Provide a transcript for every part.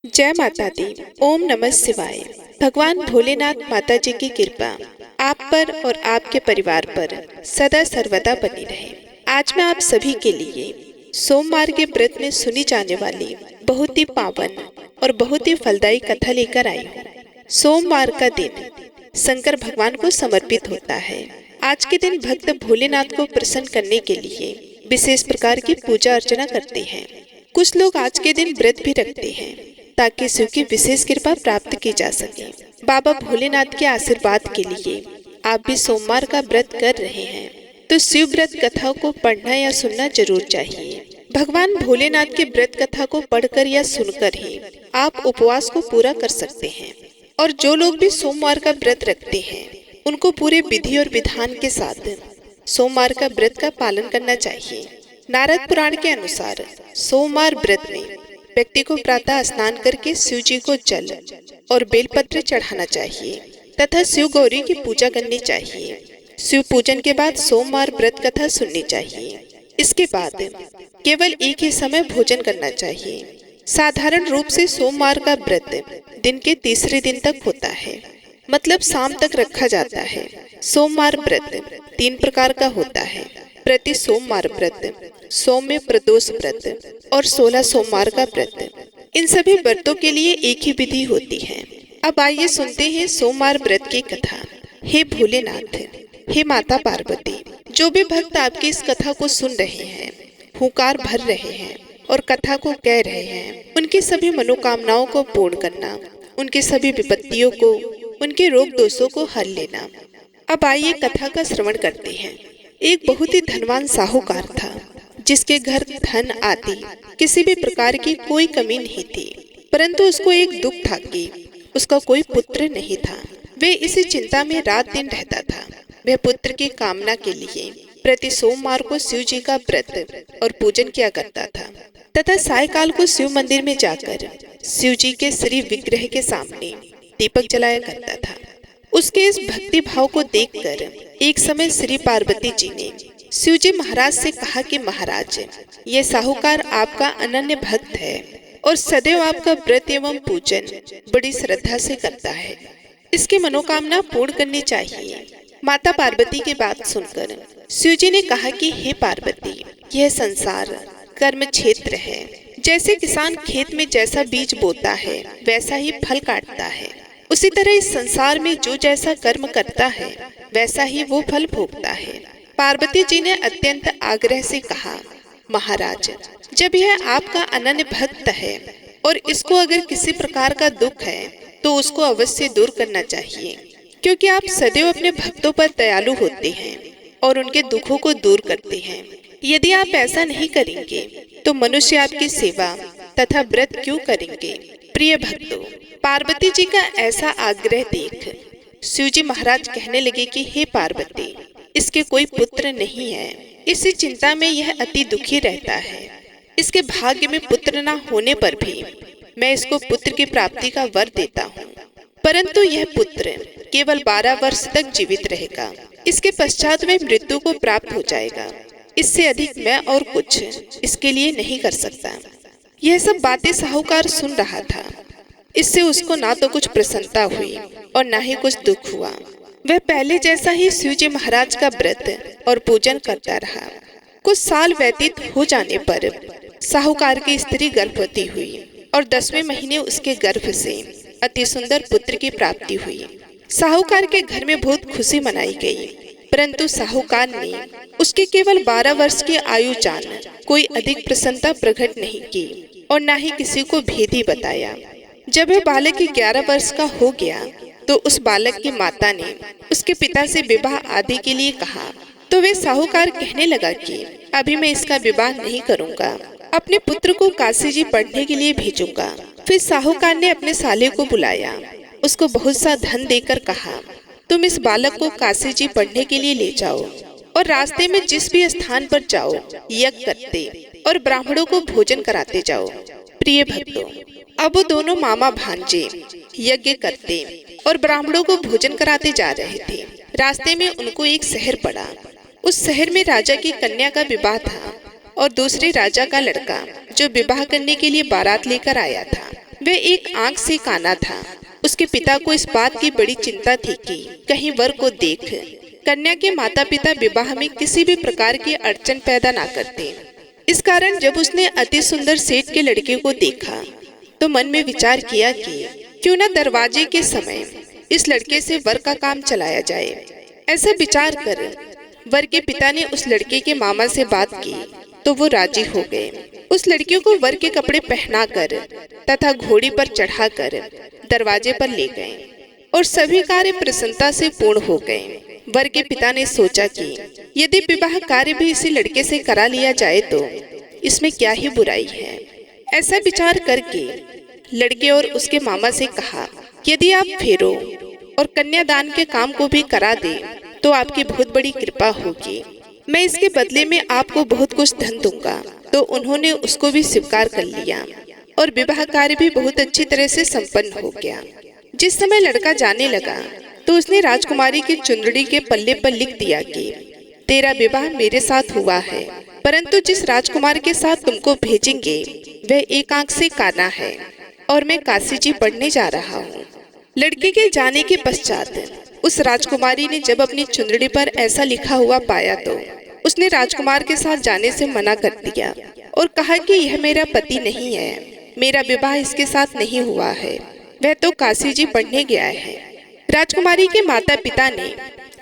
जय माता दी। ओम नमः शिवाय। भगवान भोलेनाथ माता जी की कृपा आप पर और आपके परिवार पर सदा सर्वदा बनी रहे। आज मैं आप सभी के लिए सोमवार के व्रत में सुनी जाने वाली बहुत ही पावन और बहुत ही फलदायी कथा लेकर आई हूँ। सोमवार का दिन शंकर भगवान को समर्पित होता है। आज के दिन भक्त भोलेनाथ को प्रसन्न करने के लिए विशेष प्रकार की पूजा अर्चना करते हैं। कुछ लोग आज के दिन व्रत भी रखते हैं ताकि शिव की विशेष कृपा प्राप्त की जा सके। बाबा भोलेनाथ के आशीर्वाद के लिए आप भी सोमवार का व्रत कर रहे हैं तो शिव व्रत कथा को पढ़ना या सुनना जरूर चाहिए। भगवान भोलेनाथ की व्रत कथा को पढ़कर या सुनकर ही आप उपवास को पूरा कर सकते हैं। और जो लोग भी सोमवार का व्रत रखते हैं उनको पूरे विधि और विधान के साथ सोमवार का व्रत का पालन करना चाहिए। नारद पुराण के अनुसार सोमवार व्रत में व्यक्ति को प्रातः स्नान करके शिव जी को जल और बेलपत्र चढ़ाना चाहिए तथा शिव गौरी की पूजा करनी चाहिए। शिव पूजन के बाद सोमवार व्रत कथा सुननी चाहिए। इसके बाद केवल एक ही समय भोजन करना चाहिए। साधारण रूप से सोमवार का व्रत दिन के तीसरे दिन तक होता है, मतलब शाम तक रखा जाता है। सोमवार व्रत 3 प्रकार का होता है: प्रति सोमवार व्रत, सौम्य प्रदोष व्रत और 16 सोमवार का व्रत। इन सभी व्रतों के लिए एक ही विधि होती है। अब आइए सुनते हैं सोमवार व्रत की कथा। हे भोलेनाथ, हे माता पार्वती, जो भी भक्त आपकी इस कथा को सुन रहे हैं, हुंकार भर रहे हैं और कथा को कह रहे हैं, उनकी सभी मनोकामनाओं को पूर्ण करना, उनकी सभी विपत्तियों को, उनके रोग दोषों को हल लेना। अब आइए कथा का श्रवण करते हैं। एक बहुत ही धनवान साहूकार था जिसके घर धन आदि किसी भी प्रकार की कोई कमी नहीं थी, परंतु उसको एक दुख था कि उसका कोई पुत्र नहीं था। वे इसी चिंता में रात दिन रहता था। वह पुत्र की कामना के लिए प्रति सोमवार को शिव जी का व्रत और पूजन किया करता था तथा सायकाल को शिव मंदिर में जाकर शिव जी के श्री विग्रह के सामने दीपक जलाया करता था। उसके इस भक्ति भाव को देखकर एक समय श्री पार्वती जी ने शिव जी महाराज से कहा कि महाराज, ये साहूकार आपका अनन्य भक्त है और सदैव आपका व्रत एवं पूजन बड़ी श्रद्धा से करता है। इसकी मनोकामना पूर्ण करनी चाहिए। माता पार्वती की बात सुनकर शिव जी ने कहा कि हे पार्वती, यह संसार कर्म क्षेत्र है। जैसे किसान खेत में जैसा बीज बोता है वैसा ही फल काटता है, उसी तरह इस संसार में जो जैसा कर्म करता है वैसा ही वो फल भोगता है। पार्वती जी ने अत्यंत आग्रह से कहा, महाराज, जब यह आपका अनन्य भक्त है और इसको अगर किसी प्रकार का दुख है तो उसको अवश्य दूर करना चाहिए, क्योंकि आप सदैव अपने भक्तों पर दयालु होते हैं और उनके दुखों को दूर करते हैं। यदि आप ऐसा नहीं करेंगे तो मनुष्य आपकी सेवा तथा व्रत क्यों करेंगे। प्रिय भक्तों, पार्वती जी का ऐसा आग्रह देख शिव जी महाराज कहने लगे कि हे पार्वती, इसके कोई पुत्र नहीं है। इसी चिंता में यह अति दुखी रहता है। इसके भाग्य में पुत्र न होने पर भी मैं इसको पुत्र की प्राप्ति का वर देता हूँ, परंतु यह पुत्र केवल 12 वर्ष तक जीवित रहेगा। इसके पश्चात में मृत्यु को प्राप्त हो जाएगा। इससे अधिक मैं और कुछ इसके लिए नहीं कर सकता। यह सब बातें साहूकार सुन रहा था। इससे उसको ना तो कुछ प्रसन्नता हुई और ना ही कुछ दुख हुआ। वह पहले जैसा ही शिव जी महाराज का व्रत और पूजन करता रहा। कुछ साल व्यतीत हो जाने पर साहूकार की स्त्री गर्भवती हुई और 10वें महीने उसके गर्भ से अति सुंदर पुत्र की प्राप्ति हुई। साहूकार के घर में बहुत खुशी मनाई गई, परंतु साहूकार ने उसके केवल 12 वर्ष की आयु जान कोई अधिक प्रसन्नता प्रकट नहीं की और न ही किसी को भेद ही बताया। जब वह बालक 11 वर्ष का हो गया तो उस बालक की माता ने उसके पिता से विवाह आदि के लिए कहा, तो वे साहूकार कहने लगा कि अभी मैं इसका विवाह नहीं करूंगा, अपने पुत्र को काशी जी पढ़ने के लिए भेजूंगा। फिर साहूकार ने अपने साले को बुलाया, उसको बहुत सा धन देकर कहा, तुम इस बालक को काशी जी पढ़ने के लिए ले जाओ और रास्ते में जिस भी स्थान पर जाओ यज्ञ करते और ब्राह्मणों को भोजन कराते जाओ। प्रिय भक्तों, अब वो दोनों मामा भांजे यज्ञ करते और ब्राह्मणों को भोजन कराते जा रहे थे। रास्ते में उनको एक शहर पड़ा। उस शहर में राजा की कन्या का विवाह था और दूसरे राजा का लड़का जो विवाह करने के लिए बारात लेकर आया था वह एक आंख से काना था। उसके पिता को इस बात की बड़ी चिंता थी कि कहीं वर को देख कन्या के माता पिता विवाह में किसी भी प्रकार की अड़चन पैदा ना करते। इस कारण जब उसने अति सुंदर सेठ के लड़के को देखा तो मन में विचार किया कि क्यों न दरवाजे के समय इस लड़के से वर का काम चलाया जाए। ऐसा विचार कर वर के पिता ने उस लड़के के मामा से बात की तो वो राजी हो गए। उस लड़के को वर के कपड़े पहनाकर तथा घोड़ी पर चढ़ाकर दरवाजे पर ले गए और सभी कार्य प्रसन्नता से पूर्ण हो गए। वर के पिता ने सोचा कि यदि विवाह कार्य भी इसी लड़के से करा लिया जाए तो इसमें क्या ही बुराई है। ऐसा विचार करके लड़के और उसके मामा से कहा, यदि आप फेरो और कन्यादान के काम को भी करा दे तो आपकी बहुत बड़ी कृपा होगी। मैं इसके बदले में आपको बहुत कुछ धन दूंगा। तो उन्होंने उसको भी स्वीकार कर लिया और विवाह कार्य भी बहुत अच्छी तरह से संपन्न हो गया। जिस समय लड़का जाने लगा तो उसने राजकुमारी की चुंदड़ी के पल्ले पर लिख दिया कि तेरा विवाह मेरे साथ हुआ है, परंतु जिस राजकुमार के साथ तुमको भेजेंगे वह एक आंख से काना है और मैं काशी जी पढ़ने जा रहा हूँ। लड़के के जाने के पश्चात उस राजकुमारी ने जब अपनी चुंदड़ी पर ऐसा लिखा हुआ पाया तो उसने राजकुमार के साथ जाने से मना कर दिया और कहा कि यह मेरा पति नहीं है, मेरा विवाह इसके साथ नहीं हुआ है, वह तो काशी जी पढ़ने गया है। राजकुमारी के माता पिता ने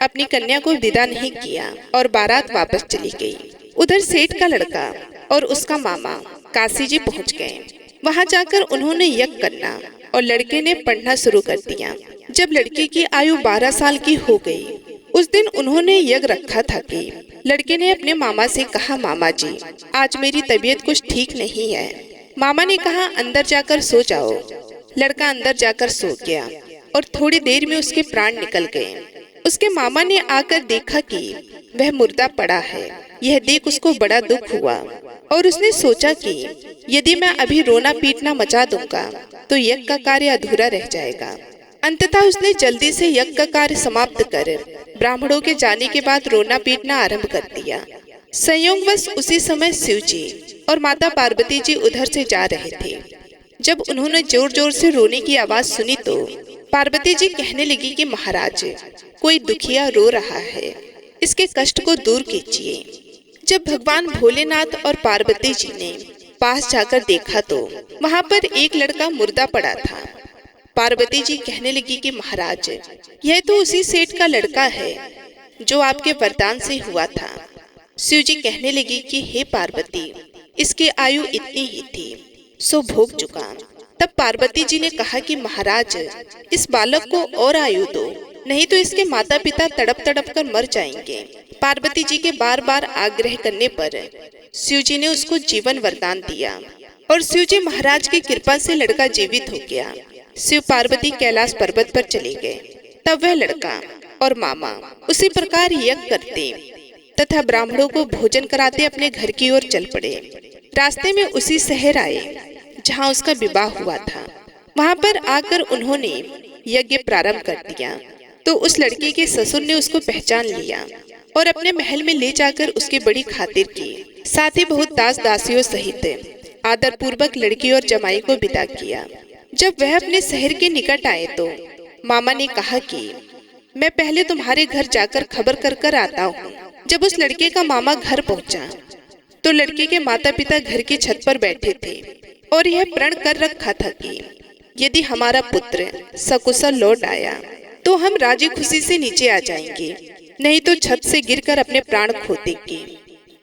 अपनी कन्या को विदा नहीं किया और बारात वापस चली गई। उधर सेठ का लड़का और उसका मामा काशी जी पहुँच गए। वहाँ जाकर उन्होंने यज्ञ करना और लड़के ने पढ़ना शुरू कर दिया। जब लड़के की आयु 12 साल की हो गई, उस दिन उन्होंने यज्ञ रखा था कि लड़के ने अपने मामा से कहा, मामा जी आज मेरी तबीयत कुछ ठीक नहीं है। मामा ने कहा अंदर जाकर सो जाओ। लड़का अंदर जाकर सो गया और थोड़ी देर में उसके प्राण निकल गए। उसके मामा ने आकर देखा कि वह मुर्दा पड़ा है। यह देख उसको बड़ा दुख हुआ और उसने सोचा कि यदि मैं अभी रोना पीटना मचा दूंगा तो यज्ञ का कार्य अधूरा रह जाएगा। अंततः उसने जल्दी से यज्ञ का कार्य समाप्त कर ब्राह्मणों के जाने के बाद रोना पीटना आरंभ कर दिया। संयोगवश उसी समय शिव जी और माता पार्वती जी उधर से जा रहे थे। जब उन्होंने जोर जोर से रोने की आवाज सुनी तो पार्वती जी कहने लगी कि महाराज कोई दुखिया रो रहा है, इसके कष्ट को दूर कीजिए। जब भगवान भोलेनाथ और पार्वती जी ने पास जाकर देखा तो वहाँ पर एक लड़का मुर्दा पड़ा था। पार्वती जी कहने लगी कि महाराज यह तो उसी सेठ का लड़का है जो आपके वरदान से हुआ था। शिव जी कहने लगी कि हे पार्वती इसकी आयु इतनी ही थी सो भोग चुका। तब पार्वती जी ने कहा कि महाराज इस बालक को और आयु दो, नहीं तो इसके माता पिता तड़प तड़प कर मर जाएंगे। पार्वती जी के बार बार आग्रह करने पर शिव जी ने उसको जीवन वरदान दिया और शिव जी महाराज की कृपा से लड़का जीवित हो गया। शिव पार्वती कैलाश पर्वत पर चले गए। तब वह लड़का और मामा उसी प्रकार यज्ञ करते तथा ब्राह्मणों को भोजन कराते अपने घर की ओर चल पड़े। रास्ते में उसी शहर आए जहाँ उसका विवाह हुआ था। वहाँ पर आकर उन्होंने यज्ञ प्रारंभ कर दिया तो उस लड़के के ससुर ने उसको पहचान लिया और अपने महल में ले जाकर उसकी बड़ी खातिर की। साथ ही बहुत दास दासियों सहित आदर पूर्वक लड़की और जमाई को विदा किया। जब वह अपने शहर के निकट आए तो मामा ने कहा कि मैं पहले तुम्हारे घर जाकर खबर कर कर आता हूँ। जब उस लड़के का मामा घर पहुँचा तो लड़के के माता पिता घर की छत पर बैठे थे और यह प्रण कर रखा था कि यदि हमारा पुत्र सकुशल लौट आया तो हम राजी खुशी से नीचे आ जाएंगे, नहीं तो छत से गिरकर अपने प्राण खो देंगे।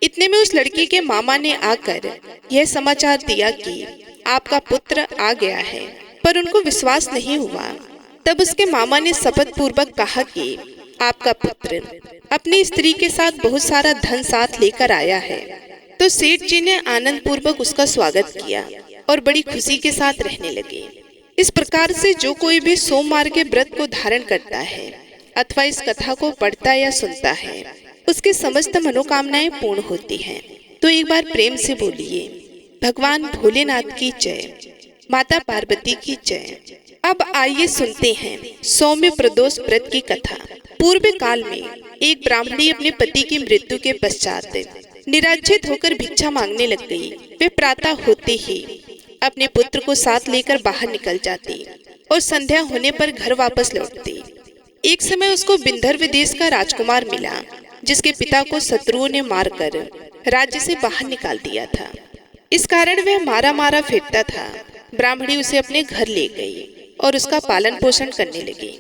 इतने में उस लड़की के मामा ने आकर यह समाचार दिया कि आपका पुत्र आ गया है, पर उनको विश्वास नहीं हुआ। तब उसके मामा ने शपथ पूर्वक कहा कि आपका पुत्र अपनी स्त्री के साथ बहुत सारा धन साथ लेकर आया है। तो सेठ जी ने आनंद पूर्वक उसका स्वागत किया और बड़ी खुशी के साथ रहने लगे। इस प्रकार से जो कोई भी सोमवार के व्रत को धारण करता है अथवा इस कथा को पढ़ता या सुनता है उसकी समस्त मनोकामनाएं पूर्ण होती हैं। तो एक बार प्रेम से बोलिए भगवान भोलेनाथ की जय, माता पार्वती की जय। अब आइए सुनते हैं सौम्य प्रदोष व्रत की कथा। पूर्व काल में एक ब्राह्मणी अपने पति की मृत्यु के पश्चात निराश्रित होकर भिक्षा मांगने लग गई। वे प्रातः होते ही अपने पुत्र को साथ लेकर बाहर निकल जाती और संध्या होने पर घर वापस लौटती। एक समय उसको विंध्यर्व देश का राजकुमार मिला, जिसके पिता को शत्रुओं ने मारकर राज्य से बाहर निकाल दिया था। इस कारण वह मारा मारा फिरता था। ब्राह्मणी उसे अपने घर ले गई और उसका पालन पोषण करने लगी।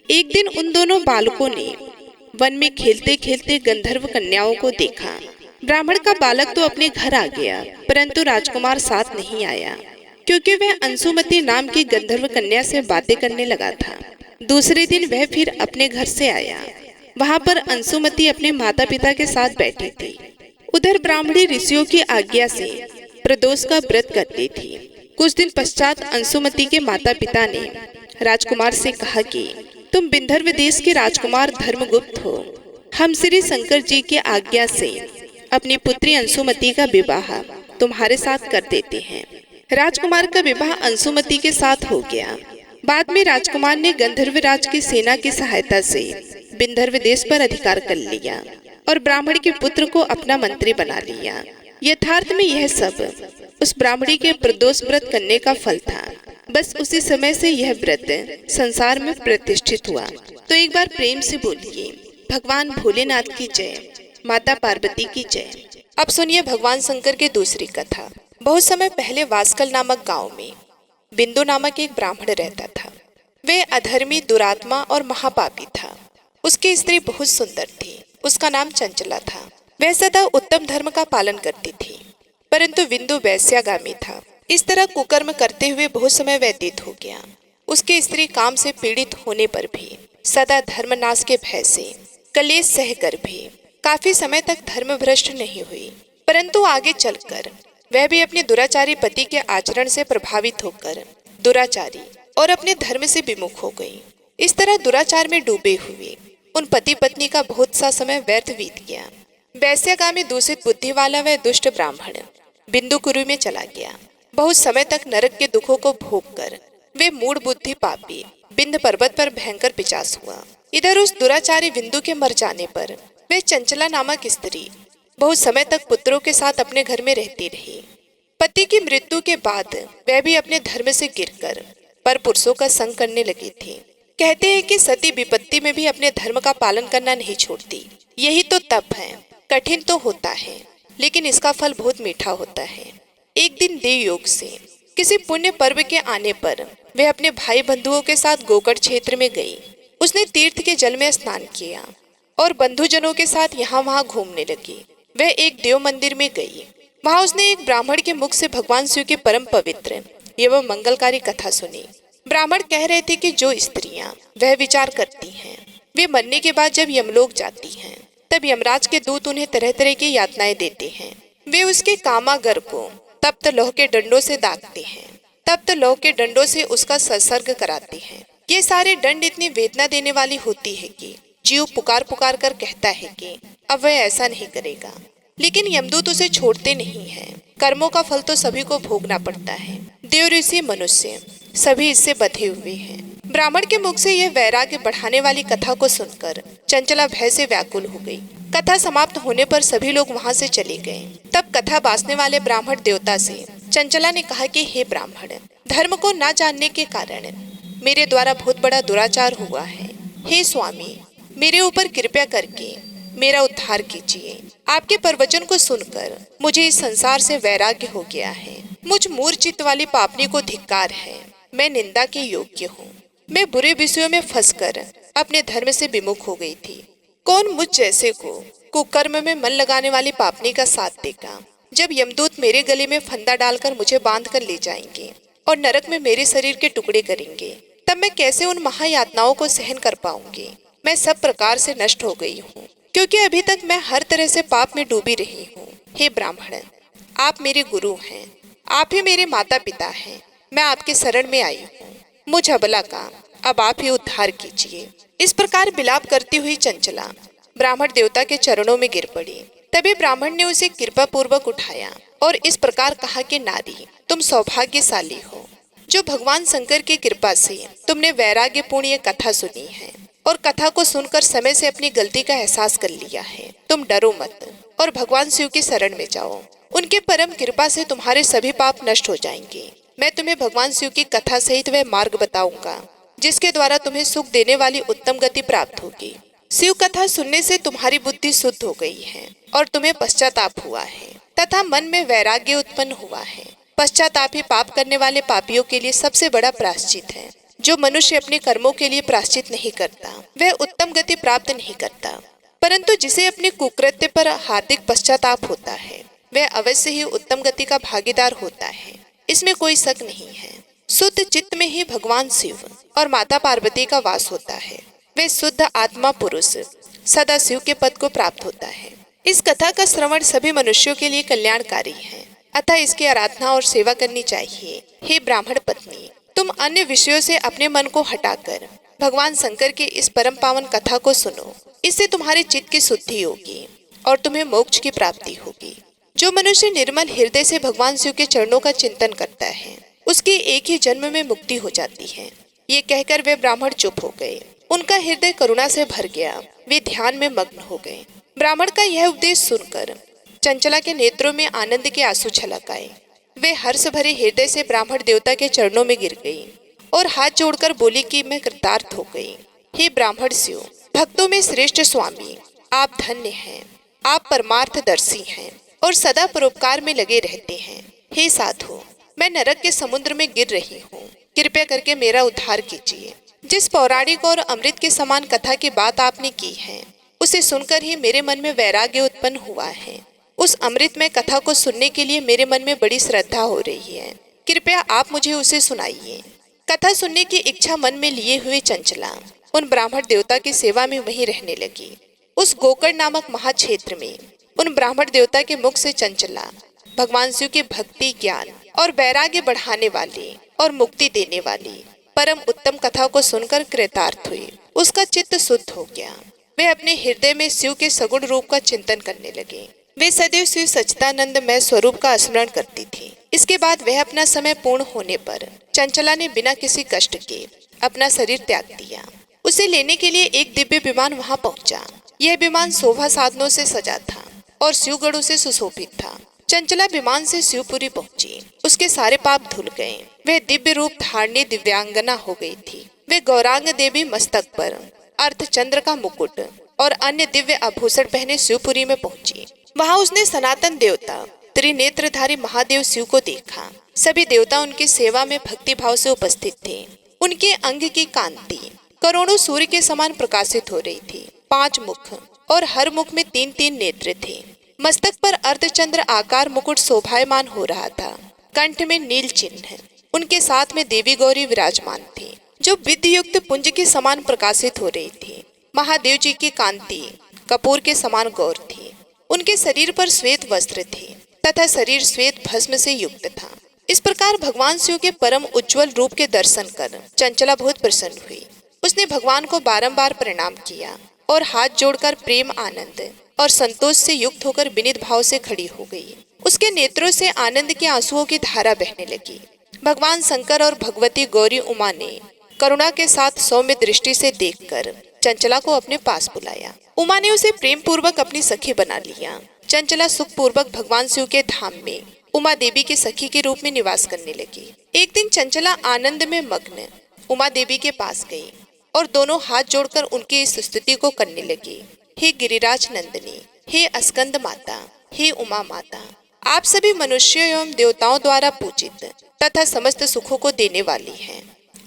एक दिन उन दोनों बालकों ने वन में खेलते खेलते गंधर्व कन्याओं को देखा। ब्राह्मण का बालक तो अपने घर आ गया, परंतु राजकुमार साथ नहीं आया, क्योंकि वह अंशुमति नाम की गंधर्व कन्या से बातें करने लगा था। दूसरे दिन वह फिर अपने घर से आया। वहां पर अंशुमति अपने माता पिता के साथ बैठी थी। उधर ब्राह्मणी ऋषियों की आज्ञा से प्रदोष का व्रत करती थी। कुछ दिन पश्चात अंशुमति के माता पिता ने राजकुमार से कहा कि तुम विंध्यर्व देश के राजकुमार धर्मगुप्त हो। हम श्री शंकर जी की आज्ञा से अपनी पुत्री अंशुमति का विवाह तुम्हारे साथ कर देते हैं। राजकुमार का विवाह अंशुमति के साथ हो गया। बाद में राजकुमार ने गंधर्वराज की सेना की सहायता से विंध्यर्व देश पर अधिकार कर लिया और ब्राह्मण के पुत्र को अपना मंत्री बना लिया। यथार्थ में यह सब उस ब्राह्मणी के प्रदोष व्रत करने का फल था। बस उसी समय से यह व्रत संसार में प्रतिष्ठित हुआ। तो एक बार प्रेम से बोलिए, भगवान भोलेनाथ की जय, माता पार्वती की जय। अब सुनिए भगवान शंकर की दूसरी कथा। बहुत समय पहले वास्कल नामक गांव में बिंदु नामक एक ब्राह्मण रहता था। वह अधर्मी, दुरात्मा और महापापी था। उसकी स्त्री बहुत सुंदर थी। उसका नाम चंचला था। वह सदा उत्तम धर्म का पालन करती थी, परंतु बिंदु वैश्यागामी था। इस तरह कुकर्म करते हुए बहुत समय व्यतीत हो गया। उसकी स्त्री काम से पीड़ित होने पर भी सदा धर्मनाश के भय से कलेश सहकर भी काफी समय तक धर्म भ्रष्ट नहीं हुई, परंतु आगे चलकर वह भी अपने दुराचारी पति के आचरण से प्रभावित होकर दुराचारी और अपने धर्म से विमुख हो गई। इस तरह दुराचार में डूबे हुए उन पति पत्नी का बहुत सा समय व्यर्थ बीत गया। वैश्यागामी दूषित बुद्धि वाला वह दुष्ट ब्राह्मण बिंदुकुरु में चला गया। बहुत समय तक नरक के दुखों को भोग कर वे मूढ़ बुद्धि पापी बिंद पर्वत पर भयंकर पिचास हुआ। इधर उस दुराचारी बिंदु के मर जाने पर वे चंचला नामक स्त्री बहुत समय तक पुत्रों के साथ अपने घर में रहती रही। पति की मृत्यु के बाद वह भी अपने धर्म से गिरकर पर पुरुषों का संग करने लगी थी। कहते हैं कि सती विपत्ति में भी अपने धर्म का पालन करना नहीं छोड़ती। यही तो तप है। कठिन तो होता है, लेकिन इसका फल बहुत मीठा होता है। एक दिन देवयोग से किसी पुण्य पर्व के आने पर वह अपने भाई बंधुओं के साथ गोकर्ण क्षेत्र में गई। उसने तीर्थ के जल में स्नान किया और बंधुजनों के साथ यहाँ वहाँ घूमने लगी। वह एक देव मंदिर में गई। वहाँ उसने एक ब्राह्मण के मुख से भगवान शिव की परम पवित्र एवं मंगलकारी कथा सुनी। ब्राह्मण कह रहे थे कि जो स्त्रियां वह विचार करती हैं, वे मरने के बाद जब यमलोक जाती हैं, तब यमराज के दूत उन्हें तरह तरह की यातनाएं देते हैं। वे उसके कामागर को तप्त लौह के डंडों से दागते हैं। तप्त लौह के डंडों से उसका संसर्ग कराते हैं। ये सारे दंड इतनी वेदना देने वाली होती है कि जीव पुकार पुकार कर कहता है कि अब वह ऐसा नहीं करेगा, लेकिन यमदूत उसे छोड़ते नहीं हैं। कर्मों का फल तो सभी को भोगना पड़ता है। देव, ऋषि, मनुष्य सभी इससे बंधे हुए हैं। ब्राह्मण के मुख से यह वैराग्य बढ़ाने वाली कथा को सुनकर चंचला भय से व्याकुल हो गई। कथा समाप्त होने पर सभी लोग वहां से चले गए। तब कथा बांसने वाले ब्राह्मण देवता से चंचला ने कहा कि हे ब्राह्मण, धर्म को न जानने के कारण मेरे द्वारा बहुत बड़ा दुराचार हुआ है। हे स्वामी, मेरे ऊपर कृपा करके मेरा उद्धार कीजिए। आपके प्रवचन को सुनकर मुझे इस संसार से वैराग्य हो गया है। मुझ मूर्छित वाली पापनी को धिक्कार है। मैं निंदा के योग्य हूँ। मैं बुरे विषयों में फंसकर अपने धर्म से विमुख हो गई थी। कौन मुझ जैसे को कुकर्म में मन लगाने वाली पापनी का साथ देगा? जब यमदूत मेरे गले में फंदा डालकर मुझे बांध कर ले जाएंगे और नरक में मेरे शरीर के टुकड़े करेंगे, तब मैं कैसे उन महायातनाओं को सहन कर पाऊंगी? मैं सब प्रकार से नष्ट हो गई हूँ, क्योंकि अभी तक मैं हर तरह से पाप में डूबी रही हूँ। हे ब्राह्मण, आप मेरे गुरु हैं, आप ही मेरे माता पिता हैं। मैं आपके शरण में आई हूँ। मुझ अबला का अब आप ही उद्धार कीजिए। इस प्रकार विलाप करती हुई चंचला ब्राह्मण देवता के चरणों में गिर पड़ी। तभी ब्राह्मण ने उसे कृपा पूर्वक उठाया और इस प्रकार कहा कि नारी, तुम सौभाग्यशाली हो, जो भगवान शंकर की कृपा से तुमने वैराग्यपूर्ण ये कथा सुनी है और कथा को सुनकर समय से अपनी गलती का एहसास कर लिया है। तुम डरो मत और भगवान शिव की शरण में जाओ। उनके परम कृपा से तुम्हारे सभी पाप नष्ट हो जाएंगे। मैं तुम्हें भगवान शिव की कथा सहित वह मार्ग बताऊंगा जिसके द्वारा तुम्हें सुख देने वाली उत्तम गति प्राप्त होगी। शिव कथा सुनने से तुम्हारी बुद्धि शुद्ध हो गई है और तुम्हें पश्चाताप हुआ है तथा मन में वैराग्य उत्पन्न हुआ है। पश्चाताप ही पाप करने वाले पापियों के लिए सबसे बड़ा प्रायश्चित है। जो मनुष्य अपने कर्मों के लिए प्रायश्चित नहीं करता वह उत्तम गति प्राप्त नहीं करता, परंतु जिसे अपने कुकृत्य पर हार्दिक पश्चाताप होता है वह अवश्य ही उत्तम गति का भागीदार होता है, इसमें कोई शक नहीं है। शुद्ध चित्त में ही भगवान शिव और माता पार्वती का वास होता है। वे शुद्ध आत्मा पुरुष सदा शिव के पद को प्राप्त होता है। इस कथा का श्रवण सभी मनुष्यों के लिए कल्याणकारी है, अतः इसकी आराधना और सेवा करनी चाहिए। हे ब्राह्मण पत्नी, तुम अन्य विषयों से अपने मन को हटाकर भगवान शंकर की इस परम पावन कथा को सुनो। इससे तुम्हारे चित्त की शुद्धि होगी और तुम्हें मोक्ष की प्राप्ति होगी। जो मनुष्य निर्मल हृदय से भगवान शिव के चरणों का चिंतन करता है उसकी एक ही जन्म में मुक्ति हो जाती है। ये कहकर वे ब्राह्मण चुप हो गए। उनका हृदय करुणा से भर गया। वे ध्यान में मग्न हो गए। ब्राह्मण का यह उपदेश सुनकर चंचला के नेत्रों में आनंद के आंसू छलक आए। वे हर्ष भरे हृदय से ब्राह्मण देवता के चरणों में गिर गई और हाथ जोड़कर बोली कि मैं कृतार्थ हो गई। हे ब्राह्मण शिव, भक्तों में श्रेष्ठ स्वामी, आप धन्य हैं। आप परमार्थदर्शी हैं और सदा परोपकार में लगे रहते हैं। हे साधु, मैं नरक के समुद्र में गिर रही हूँ, कृपया करके मेरा उद्धार कीजिए। जिस पौराणिक और अमृत के समान कथा की बात आपने की है उसे सुनकर ही मेरे मन में वैराग्य उत्पन्न हुआ है। उस अमृतमय कथा को सुनने के लिए मेरे मन में बड़ी श्रद्धा हो रही है। कृपया आप मुझे उसे सुनाइए। कथा सुनने की इच्छा मन में लिए हुए चंचला उन ब्राह्मण देवता की सेवा में वहीं रहने लगी। उस गोकर्ण नामक महाक्षेत्र में उन ब्राह्मण देवता के मुख से चंचला भगवान शिव की भक्ति, ज्ञान और वैराग्य बढ़ाने वाली और मुक्ति देने वाली परम उत्तम कथा को सुनकर कृतार्थ हुई। उसका चित्त शुद्ध हो गया। वे अपने हृदय में शिव के सगुण रूप का चिंतन करने लगे। वे सदैव शिव सच्चिदानंद में स्वरूप का स्मरण करती थी। इसके बाद वह अपना समय पूर्ण होने पर चंचला ने बिना किसी कष्ट के अपना शरीर त्याग दिया। उसे लेने के लिए एक दिव्य विमान वहां पहुंचा। यह विमान शोभा साधनों से सजा था और शिवगढ़ों से सुशोभित था। चंचला विमान से शिवपुरी पहुंची। उसके सारे पाप धुल गए। वह दिव्य रूप धारणी दिव्यांगना हो गई थी। वे गौरांग देवी मस्तक पर अर्धचंद्र का मुकुट और अन्य दिव्य आभूषण पहने शिवपुरी में पहुंची। वहां उसने सनातन देवता त्रिनेत्रधारी महादेव शिव को देखा। सभी देवता उनकी सेवा में भक्ति भाव से उपस्थित थे। उनके अंग की कांति करोड़ों सूर्य के समान प्रकाशित हो रही थी। 5 मुख और हर मुख में 3-3 नेत्र थे। मस्तक पर अर्धचंद्र आकार मुकुट शोभायमान हो रहा था। कंठ में नील चिन्ह। उनके साथ में देवी गौरी विराजमान थी जो विद्य युक्त पुंज के समान प्रकाशित हो रही थी। महादेव जी की कांति कपूर के समान गौर थी। उनके शरीर पर श्वेत वस्त्र थे तथा शरीर श्वेत भस्म से युक्त था। इस प्रकार भगवान शिव के परम उज्जवल रूप के दर्शन कर चंचला बहुत प्रसन्न हुई। उसने भगवान को बारंबार प्रणाम किया और हाथ जोड़कर प्रेम, आनंद और संतोष से युक्त होकर विनीत भाव से खड़ी हो गई। उसके नेत्रों से आनंद के आंसुओं की धारा बहने लगी। भगवान शंकर और भगवती गौरी उमा ने करुणा के साथ सौम्य दृष्टि से देखकर चंचला को अपने पास बुलाया। उमा ने उसे प्रेम पूर्वक अपनी सखी बना लिया। चंचला सुख पूर्वक भगवान शिव के धाम में उमा देवी की सखी के रूप में निवास करने लगी। एक दिन चंचला आनंद में मग्न उमा देवी के पास गई और दोनों हाथ जोड़कर उनकी इस स्तुति को करने लगी। हे गिरिराज नंदिनी, हे अस्कंद माता, हे उमा माता, आप सभी मनुष्यों एवं देवताओं द्वारा पूजित तथा समस्त सुखों को देने वाली हैं।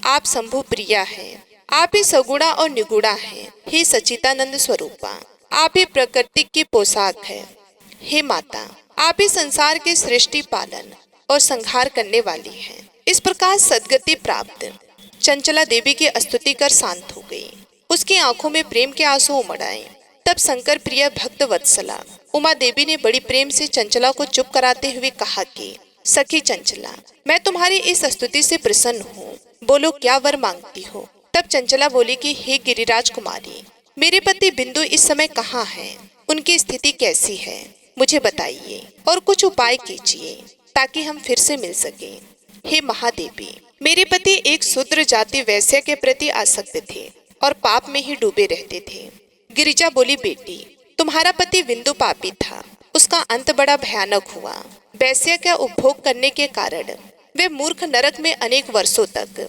आप शंभु प्रिया हैं। आप ही सगुणा और निगुणा हैं। हे सच्चिदानंद स्वरूपा, आप ही प्रकृति की पोशाक है। हे माता, आप ही संसार के सृष्टि, पालन और संहार करने वाली हैं। इस प्रकार सद्गति प्राप्त चंचला देवी की स्तुति कर शांत हो गई। उसकी आंखों में प्रेम के आंसू उमड़ आए। तब शंकर प्रिय भक्त वत्सला उमा देवी ने बड़ी प्रेम से चंचला को चुप कराते हुए कहा कि सखी चंचला, मैं तुम्हारी इस स्तुति से प्रसन्न हूँ। बोलो, क्या वर मांगती हो? तब चंचला बोली कि हे गिरिराज कुमारी, मेरे पति बिंदु इस समय कहाँ हैं? उनकी स्थिति कैसी है? मुझे बताइए और कुछ उपाय कीजिए ताकि हम फिर से मिल सके। हे महादेवी, मेरे पति एक शूद्र जाति वैश्य के प्रति आसक्त थे और पाप में ही डूबे रहते थे। गिरिजा बोली, बेटी, तुम्हारा पति बिंदु पापी था। उसका अंत बड़ा भयानक हुआ। वैश्य का उपभोग करने के कारण वे मूर्ख नरक में अनेक वर्षों तक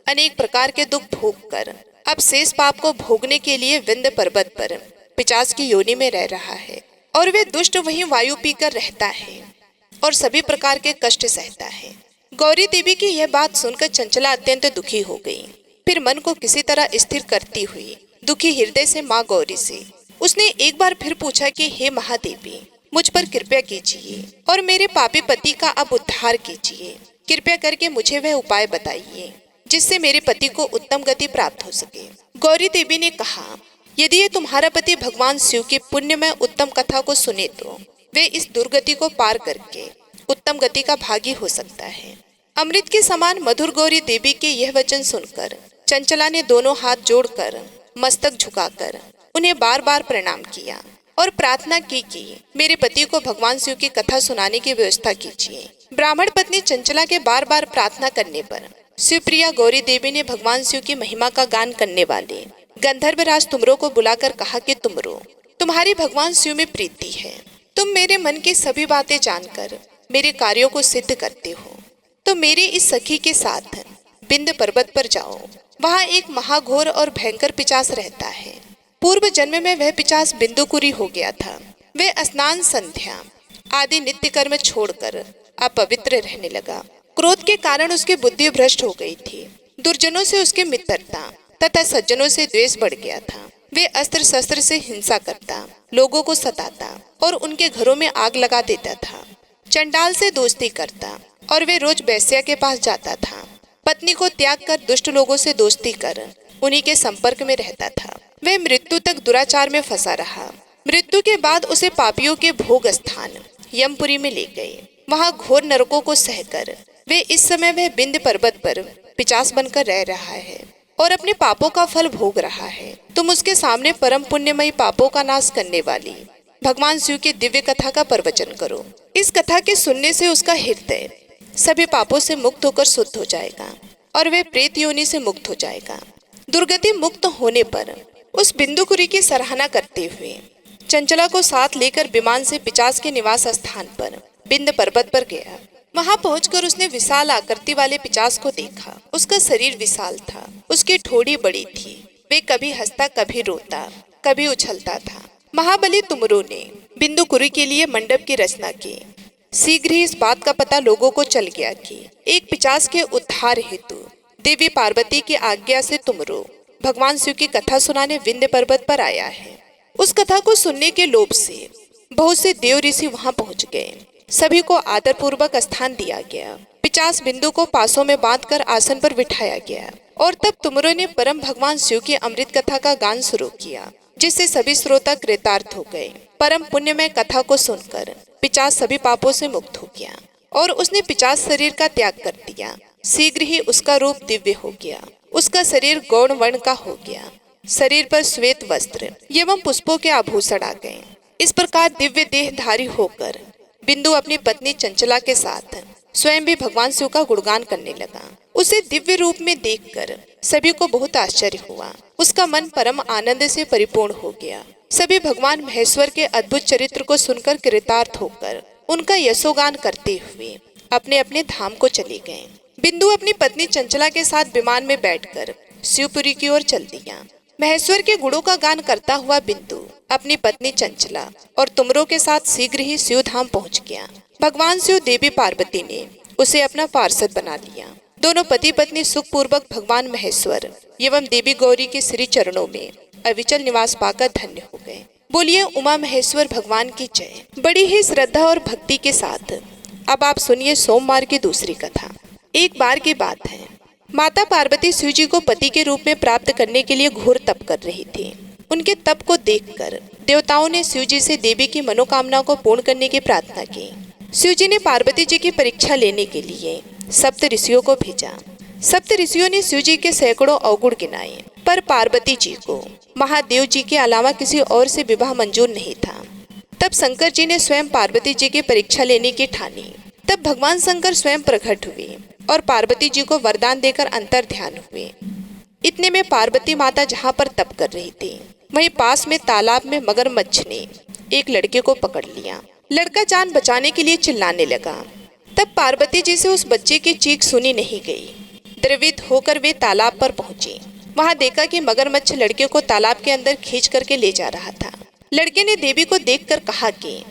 अनेक प्रकार के दुख भोग कर अब शेष पाप को भोगने के लिए विंध्य पर्वत पर पिशाच की योनि में रह रहा है। और वे दुष्ट वहीं वायु पीकर रहता है और सभी प्रकार के कष्ट सहता है। गौरी देवी की यह बात सुनकर चंचला अत्यंत दुखी हो गई। फिर मन को किसी तरह स्थिर करती हुई दुखी हृदय से माँ गौरी से उसने एक बार फिर पूछा कि हे महादेवी, मुझ पर कृपा कीजिए और मेरे पापी पति का अब उद्धार कीजिए। कृपया करके मुझे वह उपाय बताइए जिससे मेरे पति को उत्तम गति प्राप्त हो सके। गौरी देवी ने कहा, यदि ये तुम्हारा पति भगवान शिव की पुण्यमय उत्तम कथा को सुने तो वे इस दुर्गति को पार करके उत्तम गति का भागी हो सकता है। अमृत के समान मधुर गौरी देवी के यह वचन सुनकर चंचला ने दोनों हाथ जोड़कर मस्तक झुकाकर उन्हें बार बार प्रणाम किया और प्रार्थना की कि मेरे पति को भगवान शिव की कथा सुनाने की व्यवस्था कीजिए। ब्राह्मण पत्नी चंचला के बार बार प्रार्थना करने पर शिवप्रिया गौरी देवी ने भगवान शिव की महिमा का गान करने वाले गंधर्वराज तुमरो को बुलाकर कहा कि तुमरो, तुम्हारी भगवान शिव में प्रीति है। तुम मेरे मन की सभी बातें जानकर मेरे कार्यों को सिद्ध करते हो, तो मेरी इस सखी के साथ विंध्य पर्वत पर जाओ। वहाँ एक महाघोर और भयंकर पिशाच रहता है। पूर्व जन्म में वह पिशाच बिंदुकुरी हो गया था। वे स्नान, संध्या आदि नित्य कर्म छोड़कर अपवित्र रहने लगा। क्रोध के कारण उसकी बुद्धि भ्रष्ट हो गई थी। दुर्जनों से उसकी मित्रता तथा सज्जनों से द्वेष बढ़ गया था। वे अस्त्र शस्त्र से हिंसा करता, लोगों को सताता और उनके घरों में आग लगा देता था। चंडाल से दोस्ती करता और वे रोज वेश्या के पास जाता था। पत्नी को त्याग कर दुष्ट लोगों से दोस्ती कर उन्हीं के संपर्क में रहता था। वह मृत्यु तक दुराचार में फंसा रहा। मृत्यु के बाद उसे पापियों के भोग स्थान यमपुरी में ले गए। वहाँ घोर नरकों को सहकर वे इस समय वह विंध्य पर्वत पर पिशाच बनकर रह रहा है और अपने पापों का फल भोग रहा है। तुम उसके सामने परम पुण्यमयी पापों का नाश करने वाली भगवान शिव की दिव्य कथा का प्रवचन करो। इस कथा के सुनने से उसका हृदय सभी पापों से मुक्त होकर शुद्ध हो जाएगा और वे प्रेत योनि से मुक्त हो जाएगा। दुर्गति मुक्त होने पर उस बिंदुकुरी की सराहना करते हुए चंचला को साथ लेकर विमान से पिशाच के निवास स्थान पर विंध्य पर्वत पर गया। वहां पहुंचकर उसने विशाल आकृति वाले पिशाच को देखा। उसका शरीर विशाल था, उसकी ठोड़ी बड़ी थी। वे कभी हंसता, कभी रोता, कभी उछलता था। महाबली तुमरो ने बिंदुकुरी के लिए मंडप की रचना की। शीघ्र ही इस बात का पता लोगों को चल गया कि एक पिशाच के उद्धार हेतु देवी पार्वती की आज्ञा से तुमरो भगवान शिव की कथा सुनाने विंध्य पर्वत पर आया है। उस कथा को सुनने के लोभ से बहुत से देव ऋषि वहां पहुंच गए। सभी को आदर पूर्वक स्थान दिया गया। पिशाच बिंदु को पासों में बांधकर आसन पर बिठाया गया और तब तुमरो ने परम भगवान शिव की अमृत कथा का गान शुरू किया, जिससे सभी श्रोता कृतार्थ हो गए। परम पुण्यमय कथा को सुनकर पिशाच सभी पापों से मुक्त हो गया और उसने पिशाच शरीर का त्याग कर दिया। शीघ्र ही उसका रूप दिव्य हो गया। उसका शरीर गौण वर्ण का हो गया। शरीर पर श्वेत वस्त्र एवं पुष्पों के आभूषण आ गए। इस प्रकार दिव्य देहधारी होकर बिंदु अपनी पत्नी चंचला के साथ स्वयं भी भगवान शिव का गुणगान करने लगा। उसे दिव्य रूप में देखकर सभी को बहुत आश्चर्य हुआ। उसका मन परम आनंद से परिपूर्ण हो गया। सभी भगवान महेश्वर के अद्भुत चरित्र को सुनकर कृतार्थ होकर उनका यशोगान करते हुए अपने अपने धाम को चले गए। बिंदु अपनी पत्नी चंचला के साथ विमान में बैठकर शिवपुरी की ओर चल दिया। महेश्वर के गुणों का गान करता हुआ बिंदु अपनी पत्नी चंचला और तुमरो के साथ शीघ्र ही शिव धाम पहुँच गया। भगवान शिव देवी पार्वती ने उसे अपना पार्षद बना लिया। दोनों पति पत्नी सुख पूर्वक भगवान महेश्वर एवं देवी गौरी के श्री चरणों में अविचल निवास पाकर धन्य हो गए। बोलिए उमा महेश्वर भगवान की जय। बड़ी ही श्रद्धा और भक्ति के साथ अब आप सुनिए सोमवार की दूसरी कथा। एक बार की बात है, माता पार्वती शिव जी को पति के रूप में प्राप्त करने के लिए घोर तप कर रही थी। उनके तप को देखकर देवताओं ने शिव जी से देवी की मनोकामना को पूर्ण करने की प्रार्थना की। शिव जी ने पार्वती जी की परीक्षा लेने के लिए सप्त ऋषियों को भेजा। सप्त ऋषियों ने शिव जी के सैकड़ों अवगुण गिनाए, पर पार्वती जी को महादेव जी के अलावा किसी और से विवाह मंजूर नहीं था। तब शंकर जी ने स्वयं पार्वती जी की परीक्षा लेने की ठानी। तब भगवान शंकर स्वयं प्रकट हुए और पार्वती जी को वरदान देकर अंतर ध्यान हुए। इतने में पार्वती माता जहाँ पर तप कर रही थी, वहीं पास में तालाब में मगरमच्छ ने एक लड़के को पकड़ लिया। लड़का जान बचाने के लिए चिल्लाने लगा, तब पार्वती जी से उस बच्चे की चीख सुनी नहीं गई। द्रवित होकर वे तालाब पर पहुंची। वहां देखा कि मगरमच्छ लड़के को तालाब के अंदर खींच करके ले जा रहा था। लड़के ने देवी को देखकर कहा कि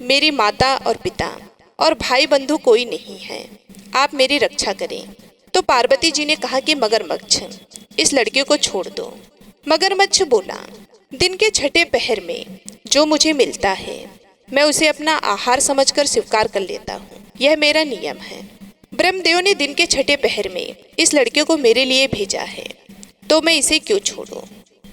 मेरी माता और पिता और भाई बंधु कोई नहीं है, आप मेरी रक्षा करें। तो पार्वती जी ने कहा कि मगरमच्छ, इस लड़के को छोड़ दो। मगरमच्छ बोला, दिन के छठे पहर में जो मुझे मिलता है मैं उसे अपना आहार समझकर स्वीकार कर लेता हूँ, यह मेरा नियम है। ब्रह्मदेव ने दिन के छठे पहर में इस लड़के को मेरे लिए भेजा है, तो मैं इसे क्यों छोड़ूं?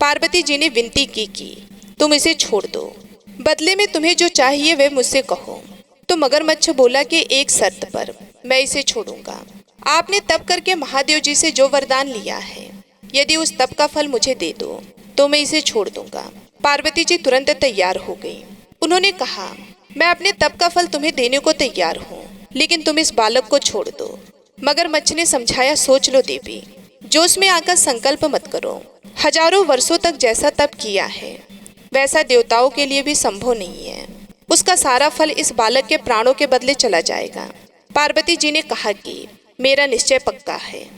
पार्वती जी ने विनती की कि तुम इसे छोड़ दो, बदले में तुम्हें जो चाहिए वह मुझसे कहो। तो मगरमच्छ बोला कि एक शर्त पर मैं इसे छोड़ूंगा। आपने तप करके महादेव जी से जो वरदान लिया है, यदि उस तप का फल मुझे दे दो तो मैं इसे छोड़ दूंगा। पार्वती जी तुरंत तैयार हो गई। उन्होंने कहा, मैं अपने तप का फल तुम्हें देने को तैयार हूँ, लेकिन तुम इस बालक को छोड़ दो। मगरमच्छ ने समझाया, सोच लो देवी, जोश में आकर संकल्प मत करो। हजारों वर्षों तक जैसा तप किया है वैसा देवताओं के लिए भी संभव नहीं है। उसका सारा फल इस बालक के प्राणों के बदले चला जाएगा। पार्वती जी ने कहा कि मेरा निश्चय पक्का है,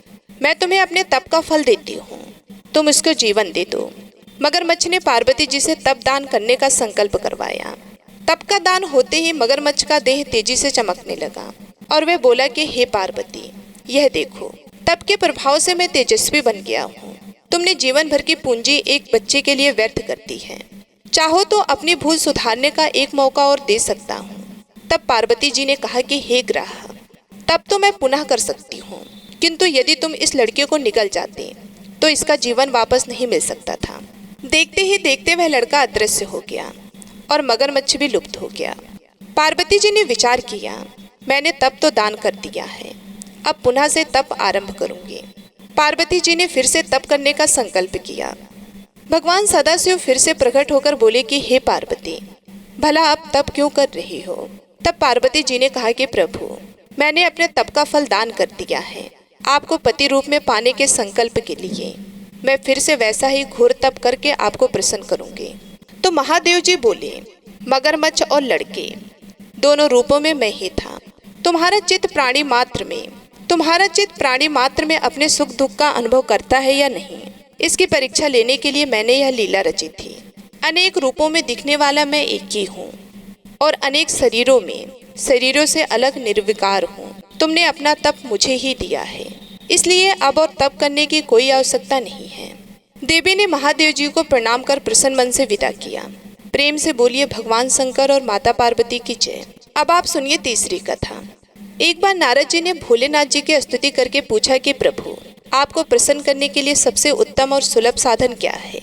मैं तुम्हें अपने तप का फल देती हूँ, तुम इसको जीवन दे दो। मगरमच्छ ने पार्वती जी से तप दान करने का संकल्प करवाया। तप का दान होते ही मगरमच्छ का देह तेजी से चमकने लगा और वह बोला कि हे पार्वती, यह देखो, तप के प्रभाव से मैं तेजस्वी बन गया हूँ। तुमने जीवन भर की पूंजी एक बच्चे के लिए व्यर्थ कर दी है। चाहो तो अपनी भूल सुधारने का एक मौका और दे सकता हूँ। तब पार्वती जी ने कहा कि हे ग्राह, तब तो मैं पुनः कर सकती हूँ, किंतु यदि तुम इस लड़के को निगल जाते तो इसका जीवन वापस नहीं मिल सकता था। देखते ही देखते वह लड़का अदृश्य हो गया और मगरमच्छ भी लुप्त हो गया। पार्वती जी ने विचार किया, मैंने तप तो दान कर दिया है, अब पुनः से तप आरंभ करूंगी। पार्वती जी ने फिर से तप करने का संकल्प किया। भगवान सदाशिव फिर से प्रकट होकर बोले कि हे पार्वती, भला आप तप क्यों कर रही हो? तब पार्वती जी ने कहा कि प्रभु, मैंने अपने तप का फल दान कर दिया है। आपको पति रूप में पाने के संकल्प के लिए मैं फिर से वैसा ही घोर तप करके आपको प्रसन्न करूंगी। तो महादेव जी बोले, मगरमच्छ और लड़के दोनों रूपों में मैं ही था। तुम्हारा चित्त प्राणी मात्र में अपने सुख दुख का अनुभव करता है या नहीं, इसकी परीक्षा लेने के लिए मैंने यह लीला रची थी। अनेक रूपों में दिखने वाला मैं एक ही हूँ और अनेक शरीरों से अलग निर्विकार हूँ। तुमने अपना तप मुझे ही दिया है, इसलिए अब और तप करने की कोई आवश्यकता नहीं है। देवी ने महादेव जी को प्रणाम कर प्रसन्न मन से विदा किया। प्रेम से बोलिए भगवान शंकर और माता पार्वती की जय। अब आप सुनिए तीसरी कथा। एक बार नारद जी ने भोलेनाथ जी की स्तुति करके पूछा कि प्रभु, आपको प्रसन्न करने के लिए सबसे उत्तम और सुलभ साधन क्या है?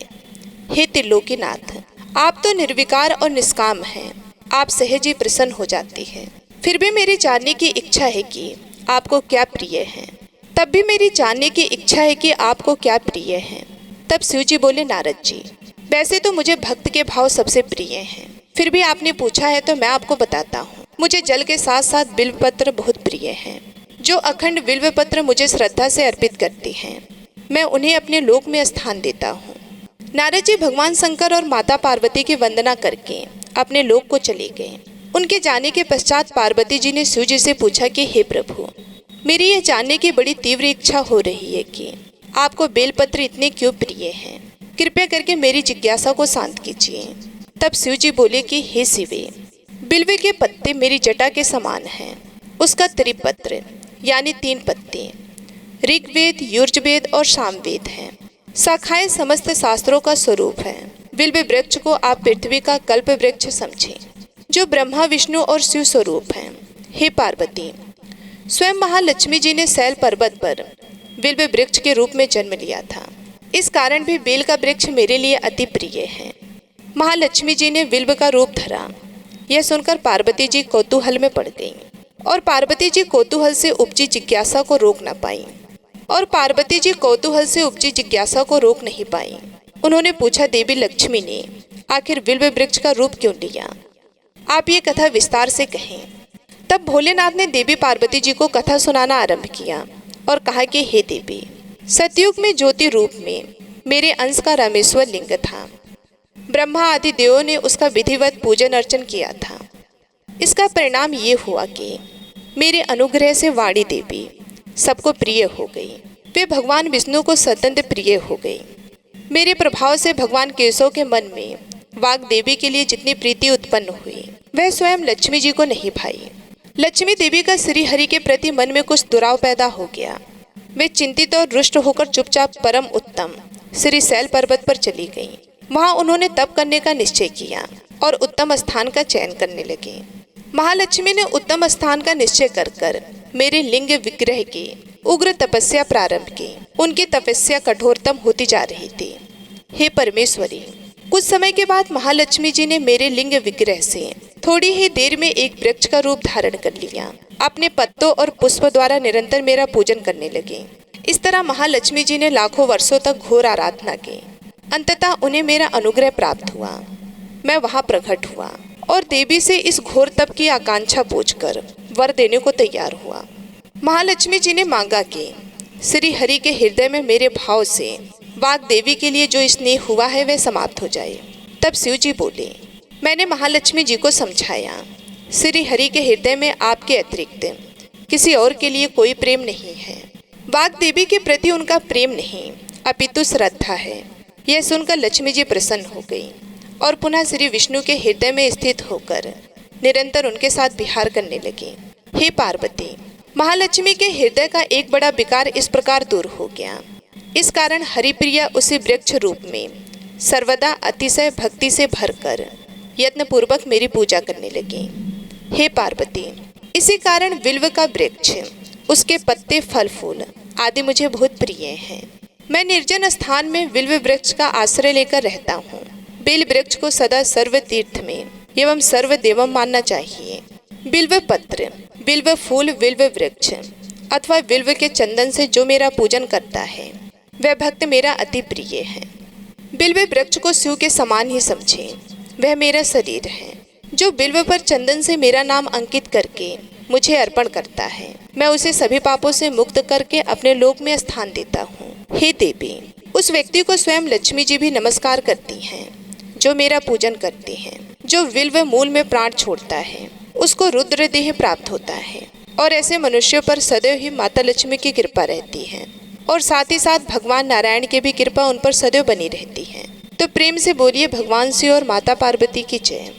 हे त्रिलोकीनाथ, आप तो निर्विकार और निष्काम हैं, आप सहज ही प्रसन्न हो जाती है। फिर भी मेरी जानने की इच्छा है कि आपको क्या प्रिय है। तब भी मेरी जानने की इच्छा है कि आपको क्या प्रिय है। तब शिव जी बोले, नारद जी, वैसे तो मुझे भक्त के भाव सबसे प्रिय हैं, फिर भी आपने पूछा है तो मैं आपको बताता हूँ। मुझे जल के साथ साथ बिल्व पत्र बहुत प्रिय हैं। जो अखंड बिल्व पत्र मुझे श्रद्धा से अर्पित करती हैं, मैं उन्हें अपने लोक में स्थान देता हूँ। नारद जी भगवान शंकर और माता पार्वती की वंदना करके अपने लोक को चले गए। उनके जाने के पश्चात पार्वती जी ने शिव जी से पूछा कि हे प्रभु, मेरी यह जानने की बड़ी तीव्र इच्छा हो रही है कि आपको बेलपत्र इतने क्यों प्रिय हैं। कृपया करके मेरी जिज्ञासा को शांत कीजिए। तब शिव जी बोले कि हे शिवे, बिल्व के पत्ते मेरी जटा के समान हैं। उसका त्रिपत्र यानी 3 पत्ते ऋग्वेद, यजुर्वेद और सामवेद हैं। शाखाएं समस्त शास्त्रों का स्वरूप है। बिल्व वृक्ष को आप पृथ्वी का कल्प वृक्ष समझें, जो ब्रह्मा विष्णु और शिव स्वरूप हैं। हे पार्वती, स्वयं महालक्ष्मी जी ने शैल पर्वत पर बिल्व वृक्ष के रूप में जन्म लिया था। इस कारण भी बेल का वृक्ष मेरे लिए अति प्रिय है। महालक्ष्मी जी ने बिल्व का रूप धरा। यह सुनकर पार्वती जी कौतूहल में पड़ गईं और पार्वती जी कौतूहल से उपजी जिज्ञासा को रोक नहीं पाई। उन्होंने पूछा, देवी लक्ष्मी ने आखिर बिल्व वृक्ष का रूप क्यों लिया? आप ये कथा विस्तार से कहें। तब भोलेनाथ ने देवी पार्वती जी को कथा सुनाना आरंभ किया और कहा कि हे देवी, सतयुग में ज्योति रूप में मेरे अंश का रामेश्वर लिंग था। ब्रह्मा आदि देवों ने उसका विधिवत पूजन अर्चन किया था। इसका परिणाम ये हुआ कि मेरे अनुग्रह से वाणी देवी सबको प्रिय हो गई। वे भगवान विष्णु को सत्यंत प्रिय हो गई। मेरे प्रभाव से भगवान केशव के मन में वाग देवी के लिए जितनी प्रीति उत्पन्न हुई वह स्वयं लक्ष्मी जी को नहीं भाई। लक्ष्मी देवी का श्री हरि के प्रति मन में कुछ दुराव पैदा हो गया। वे चिंतित और रुष्ट होकर चुपचाप परम उत्तम श्री शैल पर्वत पर चली गईं। वहां उन्होंने तप करने का निश्चय किया और उत्तम स्थान का चयन करने लगी। महालक्ष्मी ने उत्तम स्थान का निश्चय कर मेरे लिंग विग्रह की उग्र तपस्या प्रारंभ की। उनकी तपस्या कठोरतम होती जा रही थी। हे परमेश्वरी, कुछ समय के बाद महालक्ष्मी जी ने मेरे लिंग विग्रह से थोड़ी ही देर में एक वृक्ष का रूप धारण कर लिया। अपने पत्तों और पुष्प द्वारा निरंतर मेरा पूजन करने लगी। इस तरह महालक्ष्मी जी ने लाखों वर्षों तक घोर आराधना की। अंततः उन्हें मेरा अनुग्रह प्राप्त हुआ। मैं वहां प्रकट हुआ और देवी से इस घोर तप की आकांक्षा पूछकर वर देने को तैयार हुआ। महालक्ष्मी जी ने मांगा कि श्री हरि के हृदय में मेरे भाव से वाग देवी के लिए जो स्नेह हुआ है वह समाप्त हो जाए। तब शिव जी बोले, मैंने महालक्ष्मी जी को समझाया, श्री हरि के हृदय में आपके अतिरिक्त किसी और के लिए कोई प्रेम नहीं है। वाग देवी के प्रति उनका प्रेम नहीं अपितु श्रद्धा है। यह सुनकर लक्ष्मी जी प्रसन्न हो गई और पुनः श्री विष्णु के हृदय में स्थित होकर निरंतर उनके साथ विहार करने लगी। हे पार्वती, महालक्ष्मी के हृदय का एक बड़ा विकार इस प्रकार दूर हो गया। इस कारण हरिप्रिया उसी वृक्ष रूप में सर्वदा अतिशय भक्ति से भरकर यत्नपूर्वक मेरी पूजा करने लगी। हे पार्वती, इसी कारण बिल्व का वृक्ष, उसके पत्ते, फल फूल आदि मुझे बहुत प्रिय हैं। मैं निर्जन स्थान में बिल्व वृक्ष का आश्रय लेकर रहता हूँ। बेल वृक्ष को सदा सर्व तीर्थ में एवं सर्व देवम मानना चाहिए। बिल्व पत्र, बिल्व फूल, बिल्व वृक्ष अथवा बिल्व के चंदन से जो मेरा पूजन करता है वह भक्त मेरा अति प्रिय है। बिल्व वृक्ष को शिव के समान ही समझे, वह मेरा शरीर है। जो बिल्व पर चंदन से मेरा नाम अंकित करके मुझे अर्पण करता है, मैं उसे सभी पापों से मुक्त करके अपने लोक में स्थान देता हूँ। हे देवी, उस व्यक्ति को स्वयं लक्ष्मी जी भी नमस्कार करती हैं जो मेरा पूजन करते हैं। जो बिल्व मूल में प्राण छोड़ता है उसको रुद्र देह प्राप्त होता है और ऐसे मनुष्यों पर सदैव ही माता लक्ष्मी की कृपा रहती है और साथ ही साथ भगवान नारायण की भी कृपा उन पर सदैव बनी रहती है। तो प्रेम से बोलिए भगवान शिव और माता पार्वती की जय।